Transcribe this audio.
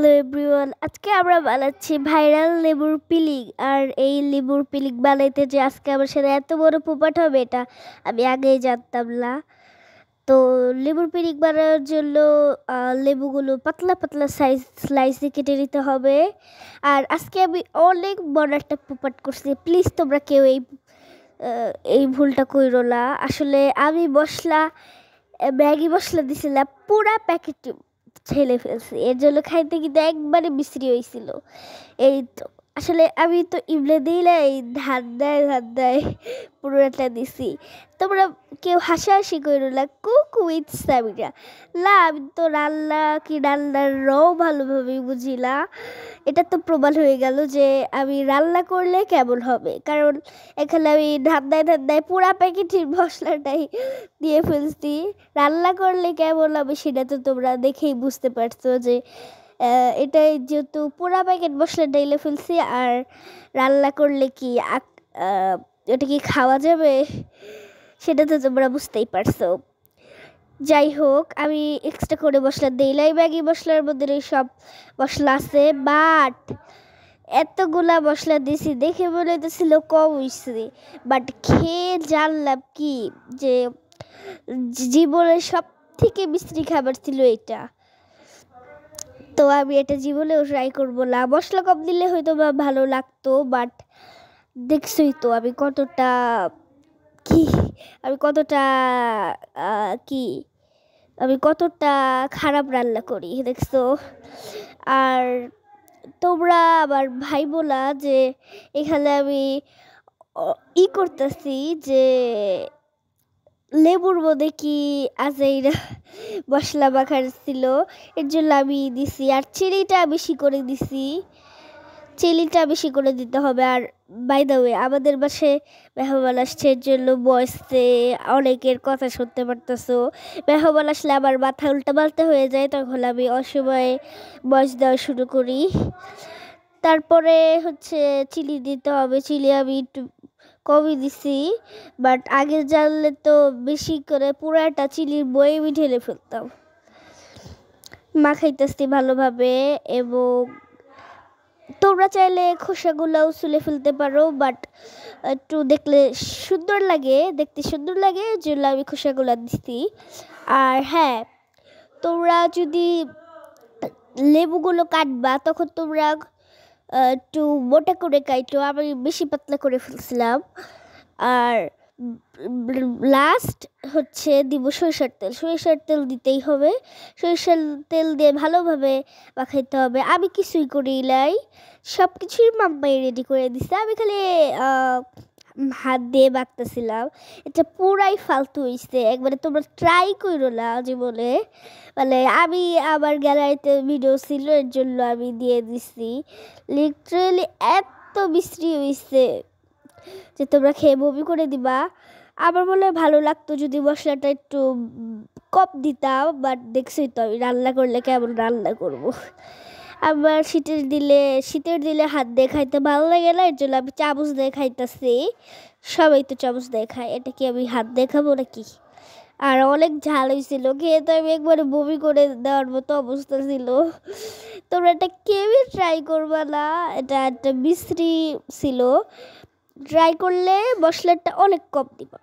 Hello everyone, আজকে আমরা বানাচ্ছি ভাইরাল লেবুর পিলিং। আর এই লেবুর পিলিং বানাইতে যে আজকে আমার সাথে এত বড় পোপাট হবে এটা আমি আগেই জানতাম না। তো লেবুর পিলিং বানানোর জন্য লেবুগুলো পাতলা পাতলা স্লাইসে কেটে নিতে হবে। আর আজকে আমি অনেক বড় একটা পোপাট করছি, প্লিজ তোমরা কেউ এই ভুলটা কইরো না। আসলে আমি ম্যাগি মশলা দিছিলাম পুরা প্যাকেট ছেলে ফেলছি, এর জন্য খাইতে কিন্তু একবারে বিশ্রী হয়েছিল। এই তো আসলে আমি তো ইবলে দিলে এই ধার দেয় পুরোটা দিছি। তোমরা কেউ হাসাহাসি করো না, কুকু উইথ সামিরা। না আমি তো রান্নার ভালোভাবে বুঝি না। এটা তো প্রমাণ হয়ে গেল যে আমি রান্না করলে কেমন হবে, কারণ এখানে আমি ধান্দায় পুরা প্যাকেটের মশলাটাই দিয়ে ফেলছি। রান্না করলে কেমন হবে সেটা তো তোমরা দেখেই বুঝতে পারছো যে এটাই যেহেতু পুরা প্যাকেট মশলা ঢেলে ফেলছি। আর রান্না করলে কি ওটা কি খাওয়া যাবে সেটা তো তোমরা বুঝতেই পারছো। যাই হোক, আমি এক্সট্রা করে মশলা দিলাই, ম্যাগি মশলার মধ্যে সব মশলা আছে, বাট এতগুলা মশলা দিছি দেখে মনে হইতেছিল কম হয়েছে, বাট খেয়ে জানলাম কি যে জীবনের সব থেকে বিশ্রী খাবার ছিল এটা। তো আমি এটা জীবনেও ট্রাই করবো না। মশলা কম দিলে হয়তো বা ভালো লাগতো, বাট দেখছই তো আমি কতটা কি আমি কতটা কি আমি কতটা খারাপ রান্না করি দেখছো। আর তোমরা আবার ভাইবো না যে এখানে আমি করতেছি যে লেবুর মধ্যে কি আজাইরা মশলা মাখার ছিল, এর জন্য আমি দিছি। আর চিনিটা বেশি করে দিছি, চিনিটা বেশি করে দিতে হবে। আর বাই দ্য ওয়ে, আমাদের বাসায় মেহমান আসছে, এর জন্য বয়সে অনেকের কথা শুনতে পারতেছো। মেহমান আসলে আমার মাথা উল্টা পাল্টা হয়ে যায়, তখন আমি অসময়ে বয়স দেওয়া শুরু করি। তারপরে হচ্ছে চিনি দিতে হবে, চিনি আমি একটু কমই দিছি, বাট আগে জানলে তো বেশি করে পুরাটা চিনির বয়ে ঢেলে ফেলতাম। মাখাইতেছি ভালোভাবে, এবং তোমরা চাইলে খোসাগুলোও ছুলে ফেলতে পারো, বাট একটু দেখতে সুন্দর লাগে এর জন্য আমি খোসাগুলো দিচ্ছি। আর হ্যাঁ, তোমরা যদি লেবুগুলো কাটবা তখন তোমরা একটু মোটা করে কাটো, আমি বেশি পাতলা করে ফেলছিলাম। আর লাস্ট হচ্ছে দিব সরিষার তেল দিতেই হবে। সরিষার তেল দিয়ে ভালোভাবে মাখাইতে হবে। আমি কিছুই করি নাই, সব কিছুই মাম্মাই রেডি করে দিছে, আমি খালি হাত দিয়ে মাখতেছিলাম। এটা পুরাই ফালতু হয়েছে একবারে। তোমরা ট্রাই করো না জীবনে। মানে আমি আমার গ্যালারিতে ভিডিও ছিল, এর জন্য আমি দিয়ে দিছি। লিটারেলি এত বিশ্রী হয়েছে যে তোমরা খেয়ে বমি করে দিবা। আমার মনে হয় ভালো লাগতো যদি মশলাটা একটু কম দিতাম, বাট দেখছি তো আমি রান্না করলে কেমন রান্না করব। আবার শীতের দিলে হাত দিয়ে খাইতে ভালো লাগে না, এর জন্য আমি চামচ দিয়ে খাইতেছি। সবাই তো চামচ দিয়ে খায়, এটা কি আমি হাত দিয়ে খাবো নাকি? আর অনেক ঝাল হয়েছিল, খেয়ে তো আমি একবারে বমি করে দেওয়ার মতো অবস্থা ছিল। তোমরা এটা কেউই ট্রাই করবা না, এটা একটা বিশ্রী ছিল। ট্রাই করলে মশলাটা অনেক কম দিবা।